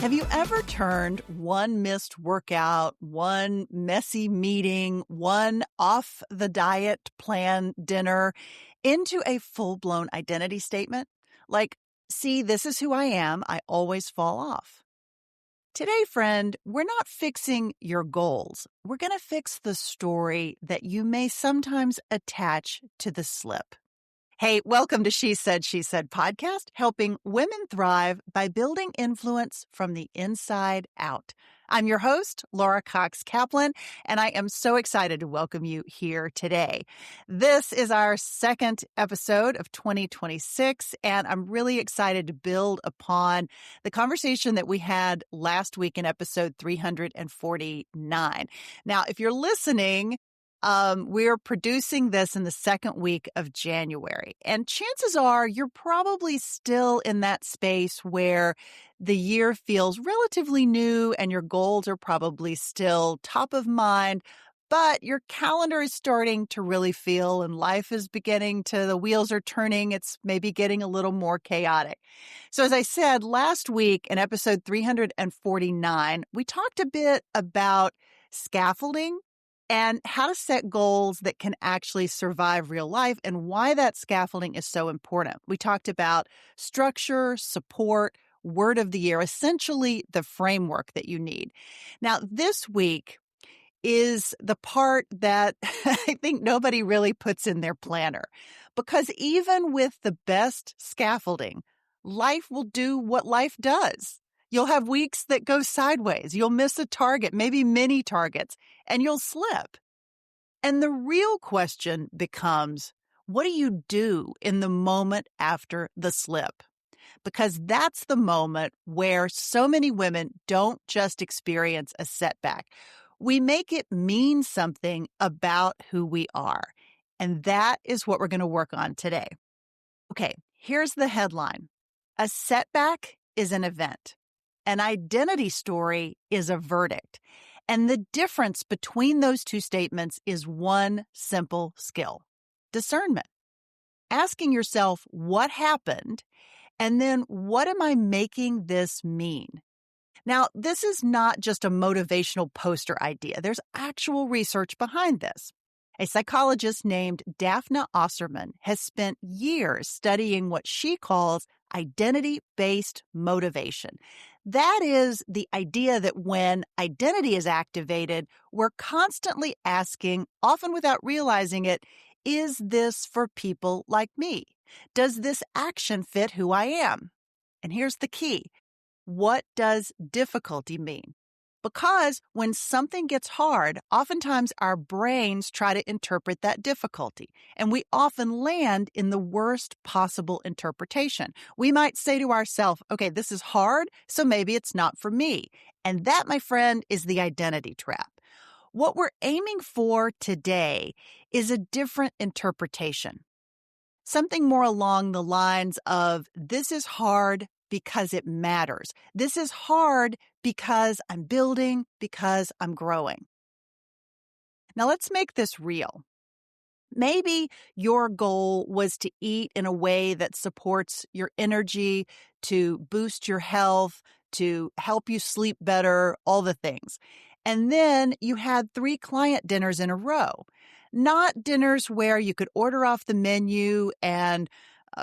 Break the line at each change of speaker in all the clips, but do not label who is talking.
Have you ever turned one missed workout, one messy meeting, one off the diet plan dinner into a full-blown identity statement? Like, see, this is who I am. I always fall off. Today, friend, we're not fixing your goals. We're going to fix the story that you may sometimes attach to the slip. Hey, welcome to She Said podcast, helping women thrive by building influence from the inside out. I'm your host, Laura Cox Kaplan, and I am so excited to welcome you here today. This is our second episode of 2026, and I'm really excited to build upon the conversation that we had last week in episode 349. Now, if you're listening, we're producing this in the second week of January, and chances are you're probably still in that space where the year feels relatively new and your goals are probably still top of mind, but your calendar is starting to really feel and life is the wheels are turning. It's maybe getting a little more chaotic. So as I said, last week in episode 349, we talked a bit about scaffolding and how to set goals that can actually survive real life and why that scaffolding is so important. We talked about structure, support, word of the year, essentially the framework that you need. Now, this week is the part that I think nobody really puts in their planner, because even with the best scaffolding, life will do what life does. You'll have weeks that go sideways. You'll miss a target, maybe many targets, and you'll slip. And the real question becomes, what do you do in the moment after the slip? Because that's the moment where so many women don't just experience a setback. We make it mean something about who we are. And that is what we're going to work on today. Okay, here's the headline. A setback is an event. An identity story is a verdict. And the difference between those two statements is one simple skill: discernment. Asking yourself what happened, and then what am I making this mean? Now, this is not just a motivational poster idea. There's actual research behind this. A psychologist named Daphne Osserman has spent years studying what she calls identity-based motivation. That is the idea that when identity is activated, we're constantly asking, often without realizing it, is this for people like me? Does this action fit who I am? And here's the key. What does difficulty mean? Because when something gets hard, oftentimes our brains try to interpret that difficulty, and we often land in the worst possible interpretation. We might say to ourselves, okay, this is hard, so maybe it's not for me. And that, my friend, is the identity trap. What we're aiming for today is a different interpretation. Something more along the lines of, this is hard because it matters. This is hard because I'm building, because I'm growing. Now let's make this real. Maybe your goal was to eat in a way that supports your energy, to boost your health, to help you sleep better, all the things. And then you had 3 client dinners in a row. Not dinners where you could order off the menu and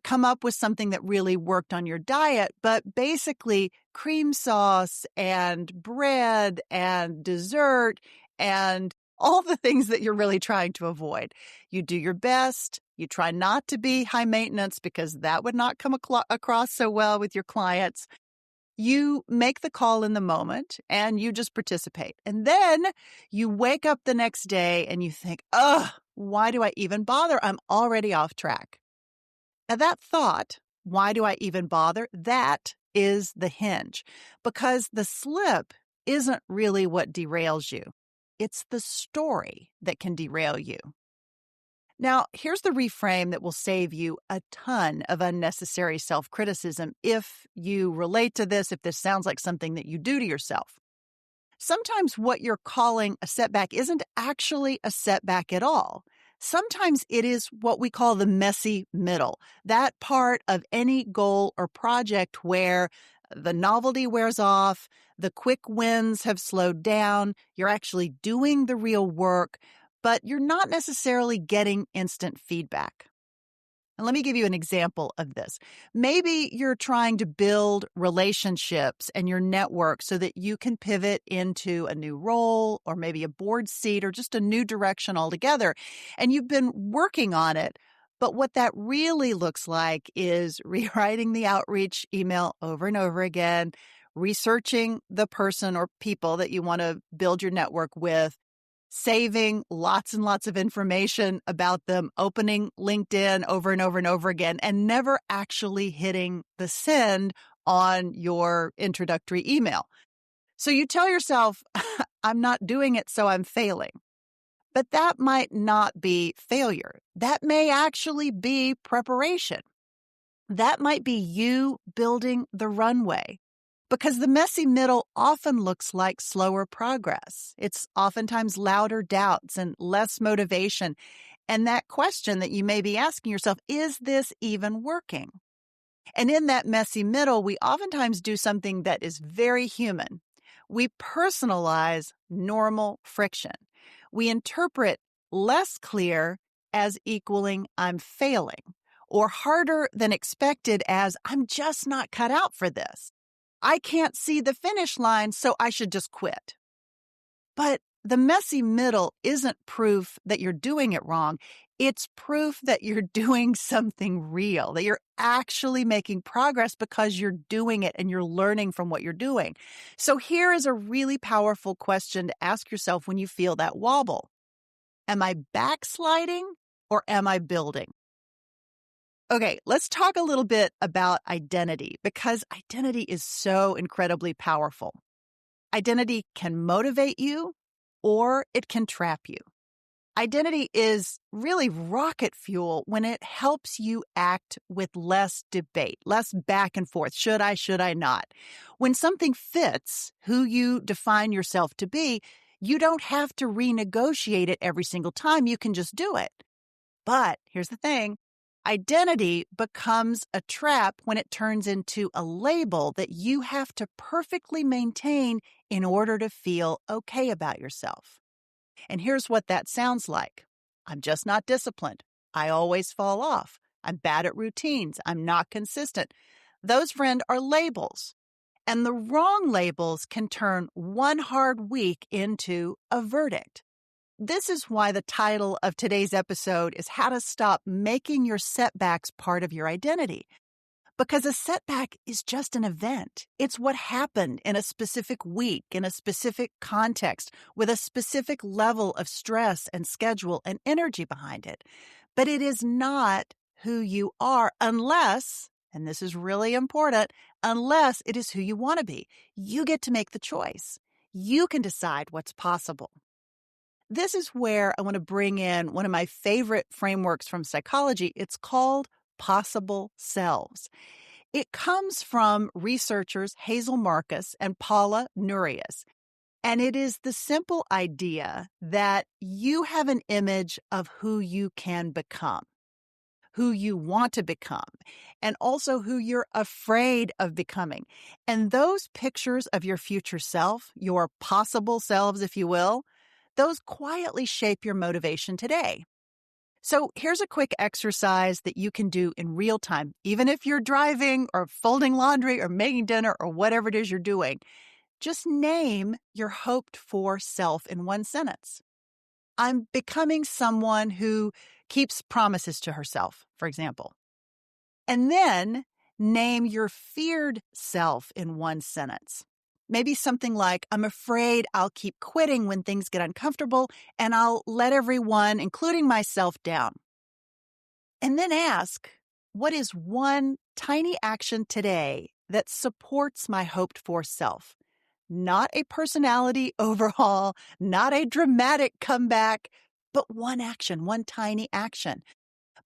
come up with something that really worked on your diet, but basically cream sauce and bread and dessert and all the things that you're really trying to avoid. You do your best. You try not to be high maintenance because that would not come across so well with your clients. You make the call in the moment and you just participate. And then you wake up the next day and you think, why do I even bother? I'm already off track. Now that thought, why do I even bother? That is the hinge, because the slip isn't really what derails you. It's the story that can derail you. Now, here's the reframe that will save you a ton of unnecessary self-criticism if you relate to this, if this sounds like something that you do to yourself. Sometimes what you're calling a setback isn't actually a setback at all. Sometimes it is what we call the messy middle, that part of any goal or project where The novelty wears off, the quick wins have slowed down, you're actually doing the real work, but you're not necessarily getting instant feedback. And let me give you an example of this. Maybe you're trying to build relationships and your network so that you can pivot into a new role or maybe a board seat or just a new direction altogether. And you've been working on it. But what that really looks like is rewriting the outreach email over and over again, researching the person or people that you want to build your network with, saving lots and lots of information about them, opening LinkedIn over and over and over again, and never actually hitting the send on your introductory email. So you tell yourself, I'm not doing it, so I'm failing. But that might not be failure. That may actually be preparation. That might be you building the runway. Because the messy middle often looks like slower progress. It's oftentimes louder doubts and less motivation. And that question that you may be asking yourself, is this even working? And in that messy middle, we oftentimes do something that is very human. We personalize normal friction. We interpret less clear as equaling I'm failing, or harder than expected as I'm just not cut out for this. I can't see the finish line, so I should just quit. But the messy middle isn't proof that you're doing it wrong. It's proof that you're doing something real, that you're actually making progress because you're doing it and you're learning from what you're doing. So here is a really powerful question to ask yourself when you feel that wobble. Am I backsliding or am I building? Okay, let's talk a little bit about identity because identity is so incredibly powerful. Identity can motivate you or it can trap you. Identity is really rocket fuel when it helps you act with less debate, less back and forth. Should I not? When something fits who you define yourself to be, you don't have to renegotiate it every single time. You can just do it. But here's the thing. Identity becomes a trap when it turns into a label that you have to perfectly maintain in order to feel okay about yourself. And here's what that sounds like. I'm just not disciplined. I always fall off. I'm bad at routines. I'm not consistent. Those, friend, are labels. And the wrong labels can turn one hard week into a verdict. This is why the title of today's episode is How to Stop Making Your Setbacks Part of Your Identity. Because a setback is just an event. It's what happened in a specific week, in a specific context, with a specific level of stress and schedule and energy behind it. But it is not who you are unless, and this is really important, unless it is who you want to be. You get to make the choice. You can decide what's possible. This is where I want to bring in one of my favorite frameworks from psychology. It's called possible selves. It comes from researchers Hazel Marcus and Paula Nurius. And it is the simple idea that you have an image of who you can become, who you want to become, and also who you're afraid of becoming. And those pictures of your future self, your possible selves, if you will, those quietly shape your motivation today. So here's a quick exercise that you can do in real time, even if you're driving or folding laundry or making dinner or whatever it is you're doing. Just name your hoped for self in one sentence. I'm becoming someone who keeps promises to herself, for example. And then name your feared self in one sentence. Maybe something like, I'm afraid I'll keep quitting when things get uncomfortable and I'll let everyone, including myself, down. And then ask, what is one tiny action today that supports my hoped for self? Not a personality overhaul, not a dramatic comeback, but one action, one tiny action.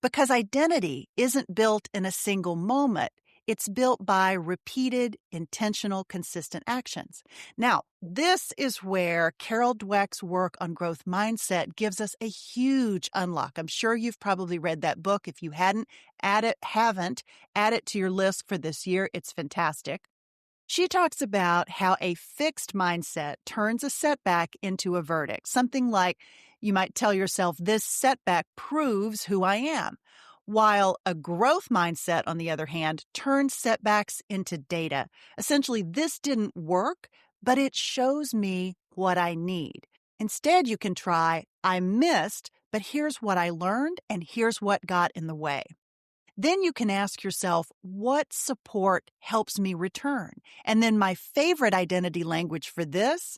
Because identity isn't built in a single moment. It's built by repeated, intentional, consistent actions. Now, this is where Carol Dweck's work on growth mindset gives us a huge unlock. I'm sure you've probably read that book. If you haven't, add it to your list for this year. It's fantastic. She talks about how a fixed mindset turns a setback into a verdict. Something like you might tell yourself, this setback proves who I am. While a growth mindset, on the other hand, turns setbacks into data. Essentially, this didn't work, but it shows me what I need. Instead, you can try, I missed, but here's what I learned, and here's what got in the way. Then you can ask yourself, what support helps me return? And then my favorite identity language for this,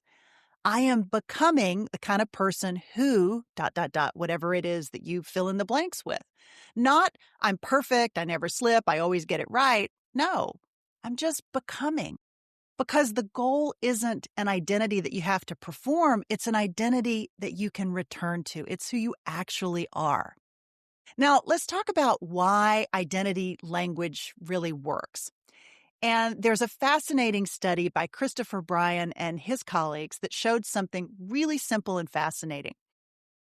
I am becoming the kind of person who, whatever it is that you fill in the blanks with. Not, I'm perfect, I never slip, I always get it right. No, I'm just becoming. Because the goal isn't an identity that you have to perform, it's an identity that you can return to. It's who you actually are. Now, let's talk about why identity language really works. And there's a fascinating study by Christopher Bryan and his colleagues that showed something really simple and fascinating.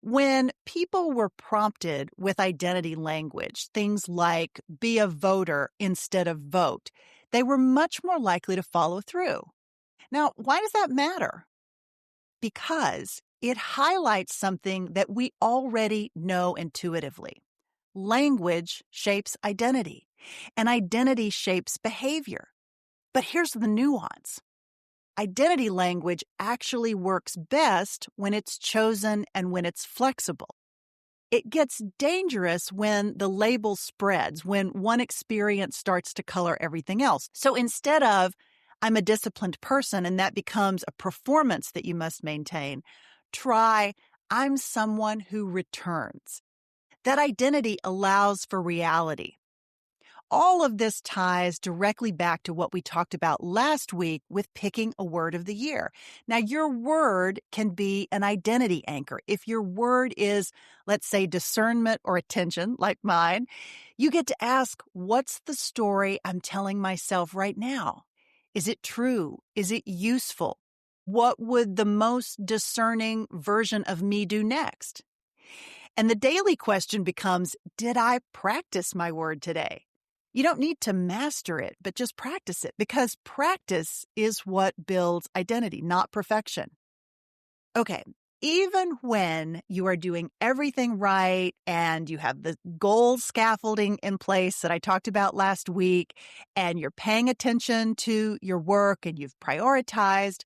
When people were prompted with identity language, things like be a voter instead of vote, they were much more likely to follow through. Now, why does that matter? Because it highlights something that we already know intuitively. Language shapes identity, and identity shapes behavior. But here's the nuance. Identity language actually works best when it's chosen and when it's flexible. It gets dangerous when the label spreads, when one experience starts to color everything else. So instead of, I'm a disciplined person and that becomes a performance that you must maintain, try, I'm someone who returns. That identity allows for reality. All of this ties directly back to what we talked about last week with picking a word of the year. Now, your word can be an identity anchor. If your word is, let's say, discernment or attention, like mine, you get to ask, what's the story I'm telling myself right now? Is it true? Is it useful? What would the most discerning version of me do next? And the daily question becomes, did I practice my word today? You don't need to master it, but just practice it because practice is what builds identity, not perfection. Okay, even when you are doing everything right and you have the goal scaffolding in place that I talked about last week, and you're paying attention to your work and you've prioritized,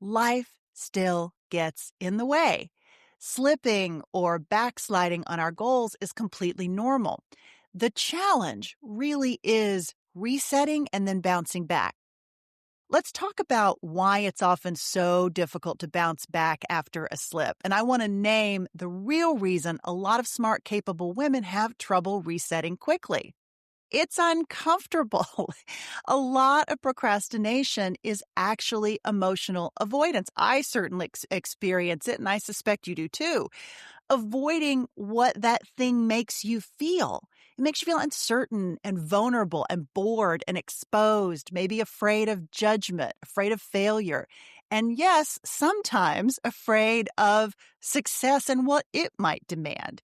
life still gets in the way. Slipping or backsliding on our goals is completely normal. The challenge really is resetting and then bouncing back. Let's talk about why it's often so difficult to bounce back after a slip. And I want to name the real reason a lot of smart, capable women have trouble resetting quickly. It's uncomfortable. A lot of procrastination is actually emotional avoidance. I certainly experience it, and I suspect you do too. Avoiding what that thing makes you feel. It makes you feel uncertain and vulnerable and bored and exposed, maybe afraid of judgment, afraid of failure. And yes, sometimes afraid of success and what it might demand.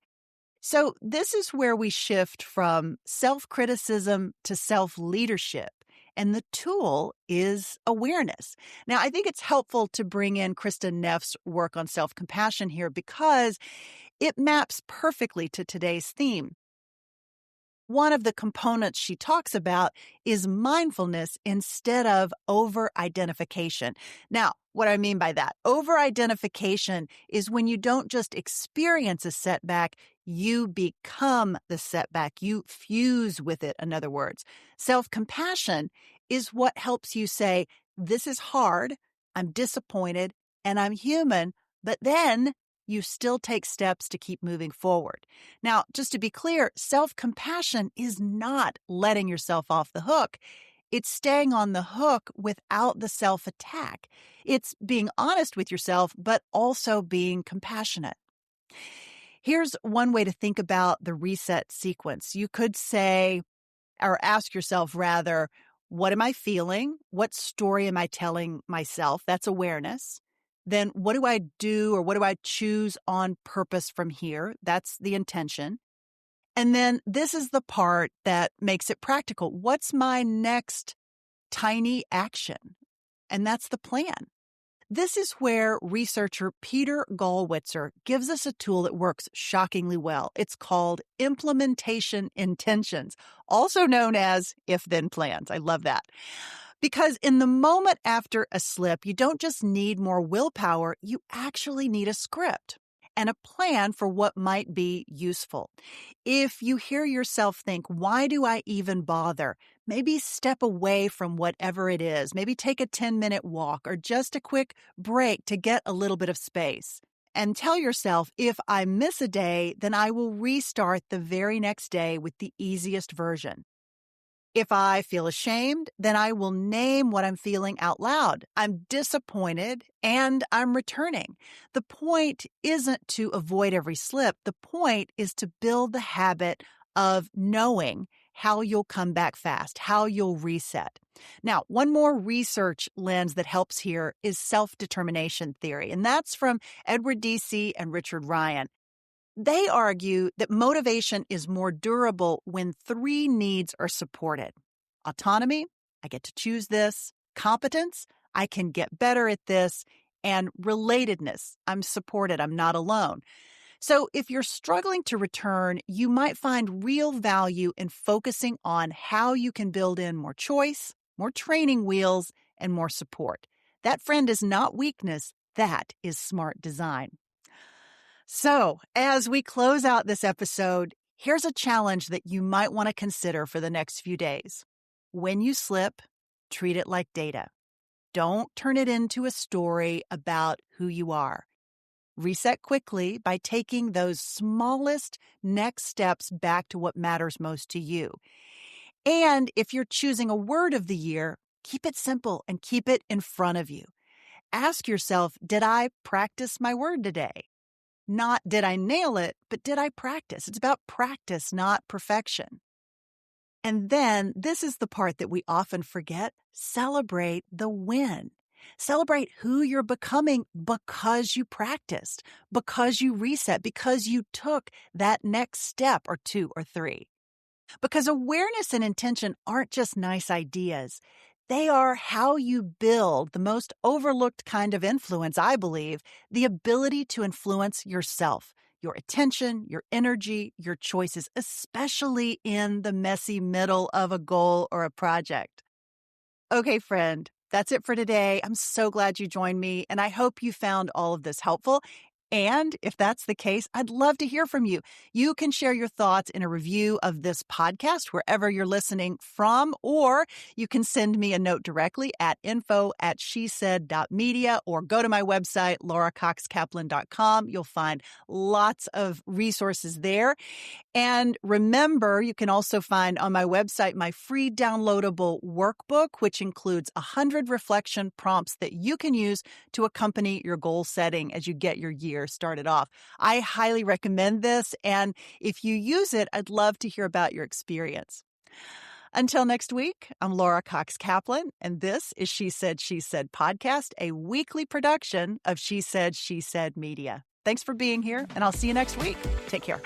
So this is where we shift from self-criticism to self-leadership. And the tool is awareness. Now, I think it's helpful to bring in Krista Neff's work on self-compassion here because it maps perfectly to today's theme. One of the components she talks about is mindfulness instead of over-identification. Now, what I mean by that, over-identification is when you don't just experience a setback, you become the setback. You fuse with it, in other words. Self-compassion is what helps you say, this is hard, I'm disappointed, and I'm human, but then you still take steps to keep moving forward. Now, just to be clear, self-compassion is not letting yourself off the hook. It's staying on the hook without the self-attack. It's being honest with yourself, but also being compassionate. Here's one way to think about the reset sequence. You could say, or ask yourself rather, what am I feeling? What story am I telling myself? That's awareness. Then what do I do or what do I choose on purpose from here? That's the intention. And then this is the part that makes it practical. What's my next tiny action. And that's the plan. This is where researcher Peter Gallwitzer gives us a tool that works shockingly well. It's called implementation intentions, also known as if-then plans. I love that. Because in the moment after a slip, you don't just need more willpower, you actually need a script and a plan for what might be useful. If you hear yourself think, why do I even bother? Maybe step away from whatever it is. Maybe take a 10-minute walk or just a quick break to get a little bit of space. And tell yourself, if I miss a day, then I will restart the very next day with the easiest version. If I feel ashamed, then I will name what I'm feeling out loud. I'm disappointed and I'm returning. The point isn't to avoid every slip. The point is to build the habit of knowing how you'll come back fast, how you'll reset. Now, one more research lens that helps here is self-determination theory, and that's from Edward D.C. and Richard Ryan. They argue that motivation is more durable when 3 needs are supported. Autonomy, I get to choose this. Competence, I can get better at this. And relatedness, I'm supported, I'm not alone. So if you're struggling to return, you might find real value in focusing on how you can build in more choice, more training wheels, and more support. That, friend, is not weakness. That is smart design. So, as we close out this episode, here's a challenge that you might want to consider for the next few days. When you slip, treat it like data. Don't turn it into a story about who you are. Reset quickly by taking those smallest next steps back to what matters most to you. And if you're choosing a word of the year, keep it simple and keep it in front of you. Ask yourself, did I practice my word today? Not did I nail it, but did I practice? It's about practice, not perfection. And then this is the part that we often forget. Celebrate the win. Celebrate who you're becoming because you practiced, because you reset, because you took that next step or 2 or 3. Because awareness and intention aren't just nice ideas. They are how you build the most overlooked kind of influence, I believe, the ability to influence yourself, your attention, your energy, your choices, especially in the messy middle of a goal or a project. Okay, friend, that's it for today. I'm so glad you joined me, and I hope you found all of this helpful. And if that's the case, I'd love to hear from you. You can share your thoughts in a review of this podcast wherever you're listening from, or you can send me a note directly at info@shesaid.media or go to my website, lauracoxkaplan.com. You'll find lots of resources there. And remember, you can also find on my website my free downloadable workbook, which includes 100 reflection prompts that you can use to accompany your goal setting as you get your year started off. I highly recommend this, and if you use it, I'd love to hear about your experience. Until next week, I'm Laura Cox Kaplan, and this is She Said podcast, a weekly production of She Said Media. Thanks for being here, and I'll see you next week. Take care.